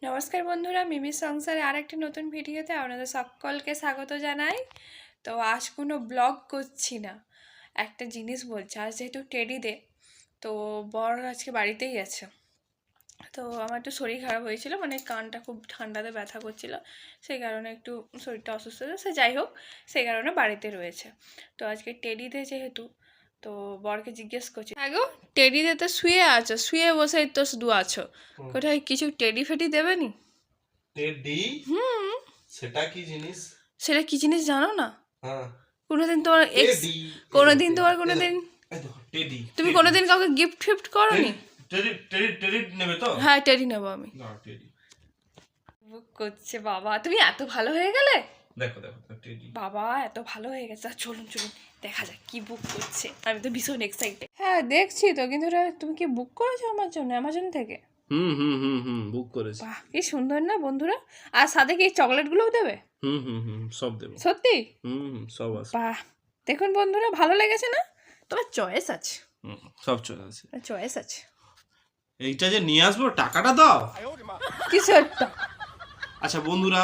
নমস্কার বন্ধুরা, মিমি সংসারে আরেকটি নতুন ভিডিওতে আপনাদের সকলকে স্বাগত জানাই। তো আজ কোনো ব্লগ করছি না, একটা জিনিস বলছি। আজ যেহেতু টেডি ডে, তো বর আজকে বাড়িতেই আছে। তো আমার একটু শরীর খারাপ হয়েছিল, মানে কানটা খুব ঠান্ডাতে ব্যথা করছিল, সেই কারণে একটু শরীরটা অসুস্থ ছিল। সে যাই হোক, সেই কারণে বাড়িতে রয়েছে। তো আজকে টেডি ডে যেহেতু, তো বরকে জিজ্ঞেস করছি, হ্যাঁ গো টেডি ডে তো শুয়ে আছো, শুয়ে বসেই তো শুধু আছো, কোথায় কিছু টেডি ফেডি দেবেনি? টেডি? সেটা কি জিনিস? সেটা কি জিনিস জানো না? হ্যাঁ, কোনোদিন তোমার এক্স, টেডি। কোনোদিন এই দেখো টেডি। তুমি কোনোদিন কাউকে গিফট ফিফট করোনি? টেডি টেডি টেডি নেবে তো? হ্যাঁ টেডি নেবো আমি। না টেডি। বুক করছে বাবা, তুমি এত ভালো হয়ে গেলে। দেখো দেখো টেডি। বাবা এত ভালো হয়ে গেছে, আর চলুন চলুন দেখা যাক কি বুক করছে। আমি তো ভীষণ এক্সাইটেড। হ্যাঁ দেখছি তো, কিন্তু তুমি কি বুক করেছো আমার জন্য অ্যামাজন থেকে? বুক করেছি। বাহ কি সুন্দর না বন্ধুরা। আর সাথে কি চকলেটগুলোও দেবে? সব দেবো। সত্যি? সব আছে। বাহ, দেখুন বন্ধুরা, ভালো লেগেছে না? তোমার চয়েস আছে। সব চলে আছে। চয়েস আছে। এইটা যে নিয়ে আসবো, টাকাটা দাও। কিসেরটা? আচ্ছা বন্ধুরা,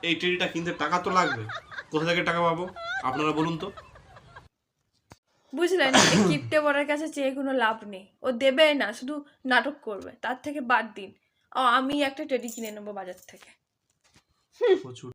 এই টেডিটা কিনতে টাকা তো লাগবে। কোথা থেকে টাকা পাবো আপনারা বলুন তো? বুঝলেন, এই কিপটে বড়ার কাছে চেয়ে কোনো লাভ নেই। ও দেবে না, শুধু নাটক করবে। তার থেকে বাদ দিন, আমি একটা টেডি কিনে নেবো বাজার থেকে। প্রচুর